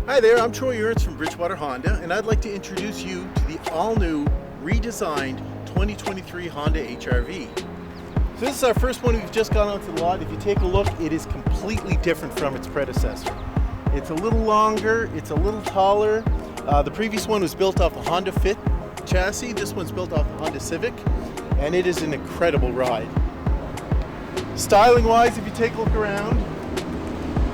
Hi there, I'm Troy Ernst from Bridgewater Honda, and I'd like to introduce you to the all-new, redesigned 2023 Honda HR-V. So this is our first one we've just got onto the lot. If you take a look, it is completely different from its predecessor. It's a little longer, it's a little taller. The previous one was built off a Honda Fit chassis. This one's built off a Honda Civic, and it is an incredible ride. Styling-wise, if you take a look around,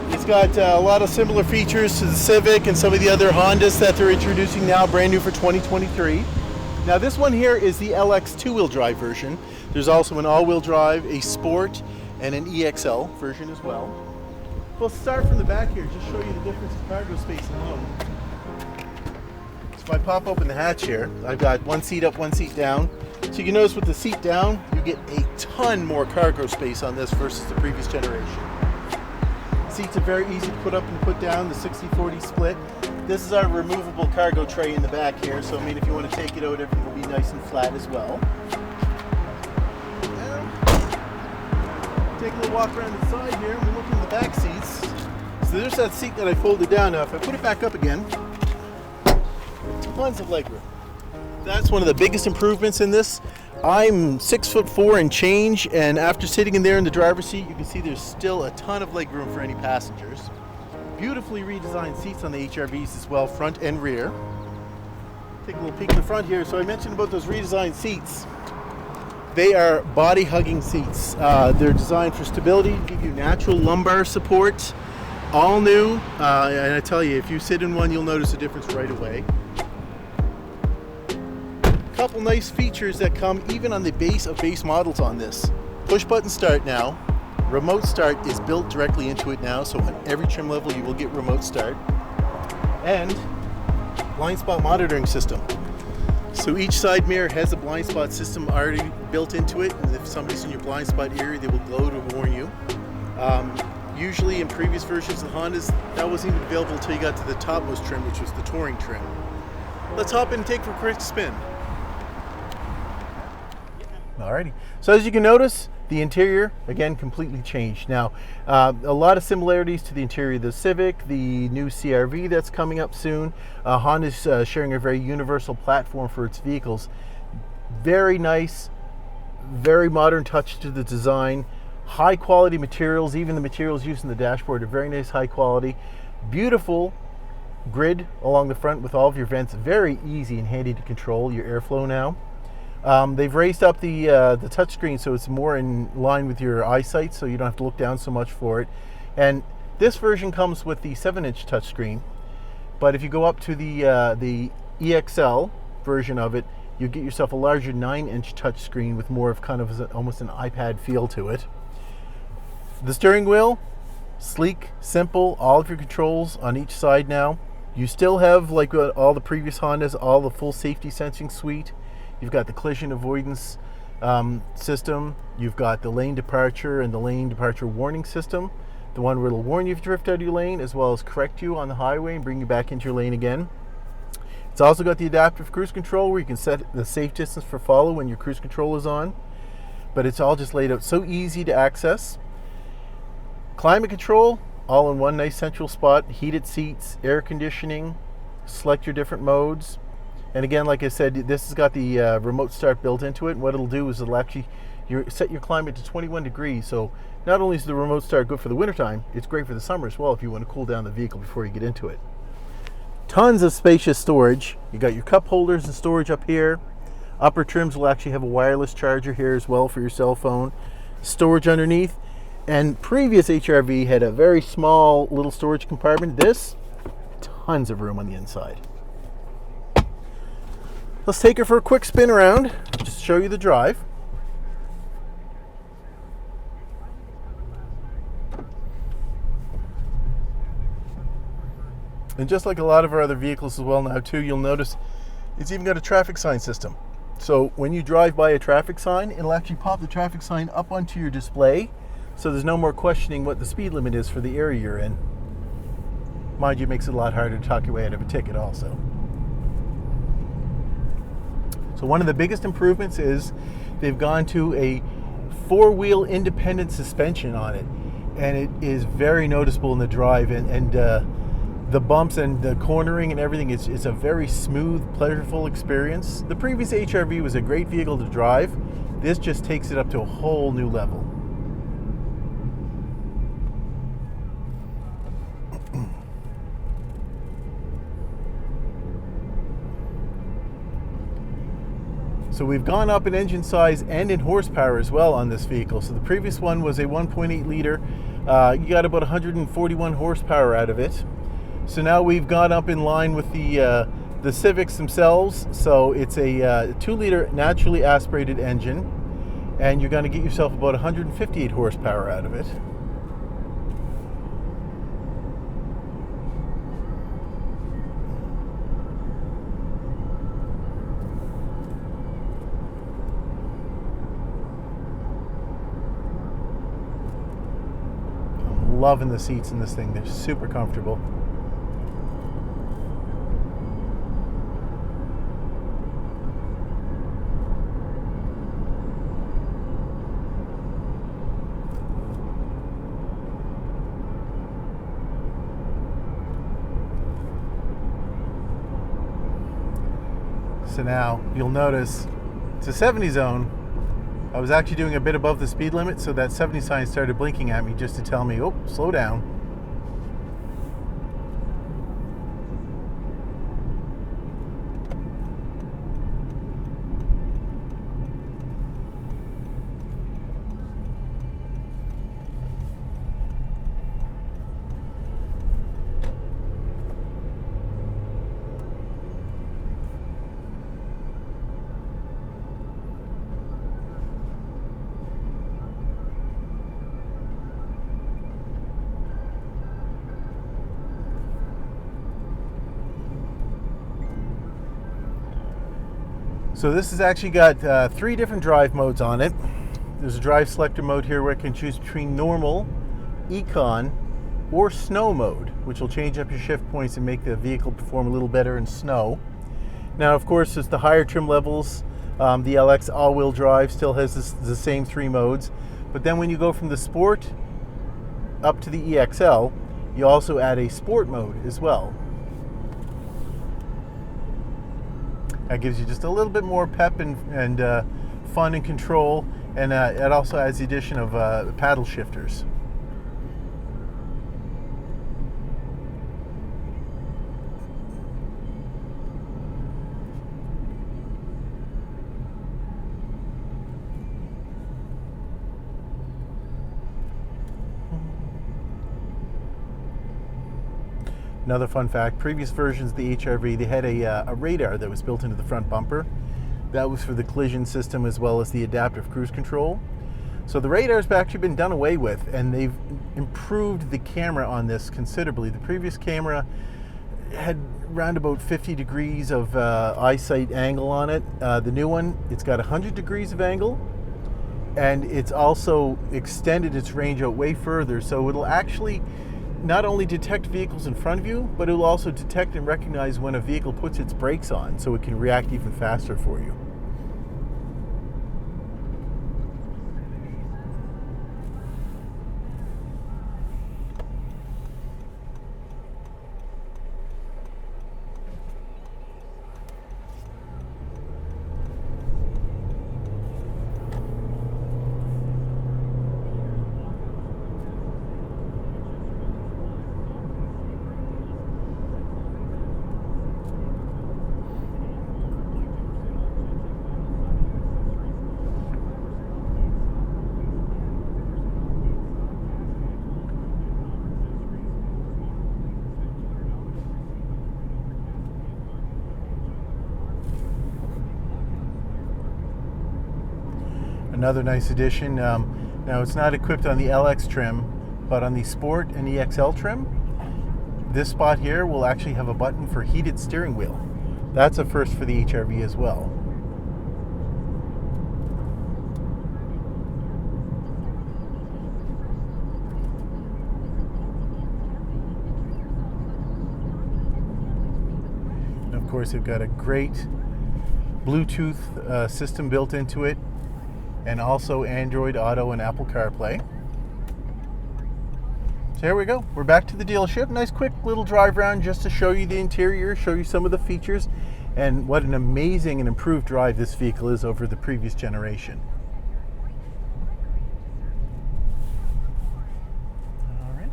it's got a lot of similar features to the Civic and some of the other Hondas that they're introducing now, brand new for 2023. Now this one here is the LX two-wheel drive version. There's also an all-wheel drive, a Sport, and an EXL version as well. We'll start from the back here, just show you the difference in cargo space alone. So if I pop open the hatch here, I've got one seat up, one seat down. So you can notice with the seat down, you get a ton more cargo space on this versus the previous generation. Seats are very easy to put up and put down, the 60-40 split. This is our removable cargo tray in the back here, so I mean if you want to take it out, everything will be nice and flat as well. And take a little walk around the side here, and we look in the back seats. So there's that seat that I folded down. Now if I put it back up again, tons of legroom. That's one of the biggest improvements in this. I'm 6'4" and change, and after sitting in there in the driver's seat, you can see there's still a ton of leg room for any passengers. Beautifully redesigned seats on the HR-Vs as well, front and rear. Take a little peek in the front here. So I mentioned about those redesigned seats. They are body-hugging seats. They're designed for stability, give you natural lumbar support. All new, and I tell you, if you sit in one, you'll notice a difference right away. Couple nice features that come even on the base of base models on this. Push button start now. Remote start is built directly into it now, so on every trim level you will get remote start. And blind spot monitoring system. So each side mirror has a blind spot system already built into it, and if somebody's in your blind spot area, they will glow to warn you. Usually in previous versions of Hondas, that wasn't even available until you got to the topmost trim, which was the touring trim. Let's hop in and take for a quick spin. Alrighty, so as you can notice, the interior, again, completely changed. Now, a lot of similarities to the interior of the Civic, the new CR-V that's coming up soon. Honda's sharing a very universal platform for its vehicles. Very nice, very modern touch to the design. High quality materials, even the materials used in the dashboard are very nice, high quality. Beautiful grid along the front with all of your vents. Very easy and handy to control your airflow now. They've raised up the touchscreen so it's more in line with your eyesight, so you don't have to look down so much for it. And this version comes with the 7-inch touchscreen, but if you go up to the EXL version of it, you get yourself a larger 9-inch touchscreen with more of kind of almost an iPad feel to it. The steering wheel, sleek, simple, all of your controls on each side now. You still have, like all the previous Hondas, all the full safety sensing suite. You've got the collision avoidance system. You've got the lane departure and the lane departure warning system. The one where it'll warn you if you drift out of your lane, as well as correct you on the highway and bring you back into your lane again. It's also got the adaptive cruise control where you can set the safe distance for follow when your cruise control is on. But it's all just laid out so easy to access. Climate control, all in one nice central spot. Heated seats, air conditioning, select your different modes. And again, like I said, this has got the remote start built into it. And what it'll do is it'll actually set your climate to 21 degrees. So not only is the remote start good for the wintertime, it's great for the summer as well if you want to cool down the vehicle before you get into it. Tons of spacious storage. You got your cup holders and storage up here. Upper trims will actually have a wireless charger here as well for your cell phone. Storage underneath. And previous HR-V had a very small little storage compartment. This, tons of room on the inside. Let's take her for a quick spin around, just to show you the drive. And just like a lot of our other vehicles as well now too, you'll notice it's even got a traffic sign system. So when you drive by a traffic sign, it'll actually pop the traffic sign up onto your display, so there's no more questioning what the speed limit is for the area you're in. Mind you, it makes it a lot harder to talk your way out of a ticket also. So one of the biggest improvements is they've gone to a 4-wheel independent suspension on it, and it is very noticeable in the drive. And the bumps and the cornering and everything is a very smooth, pleasurable experience. The previous HRV was a great vehicle to drive. This just takes it up to a whole new level. So we've gone up in engine size and in horsepower as well on this vehicle. So the previous one was a 1.8 liter. You got about 141 horsepower out of it. So now we've gone up in line with the Civics themselves. So it's a 2 liter naturally aspirated engine, and you're going to get yourself about 158 horsepower out of it. Loving the seats in this thing. They're super comfortable. So now you'll notice it's a 70 zone. I was actually doing a bit above the speed limit, so that 70 sign started blinking at me just to tell me, oh, slow down. So this has actually got 3 different drive modes on it. There's a drive selector mode here where I can choose between normal, econ, or snow mode, which will change up your shift points and make the vehicle perform a little better in snow. Now, of course, as the higher trim levels, the LX all-wheel drive still has the same 3 modes. But then when you go from the Sport up to the EXL, you also add a Sport mode as well. That gives you just a little bit more pep and fun and control, and it also adds the addition of paddle shifters. Another fun fact, previous versions of the HRV, they had a radar that was built into the front bumper. That was for the collision system as well as the adaptive cruise control. So the radar's actually been done away with, and they've improved the camera on this considerably. The previous camera had around about 50 degrees of eyesight angle on it. The new one, it's got 100 degrees of angle, and it's also extended its range out way further, so it'll actually not only detect vehicles in front of you, but it will also detect and recognize when a vehicle puts its brakes on, so it can react even faster for you. Another nice addition. Now it's not equipped on the LX trim, but on the Sport and EXL trim, this spot here will actually have a button for heated steering wheel. That's a first for the HRV as well. And of course, they've got a great Bluetooth system built into it, and also Android Auto and Apple CarPlay. So here we go. We're back to the dealership. Nice quick little drive around just to show you the interior, show you some of the features, and what an amazing and improved drive this vehicle is over the previous generation. All right.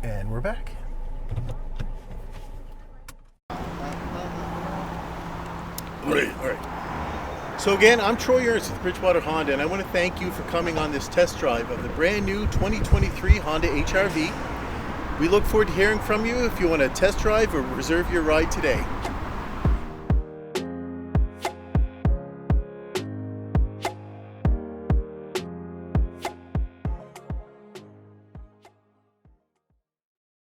And we're back. All right. So again, I'm Troy Ernst with Bridgewater Honda, and I want to thank you for coming on this test drive of the brand new 2023 Honda HR-V. We look forward to hearing from you if you want to test drive or reserve your ride today.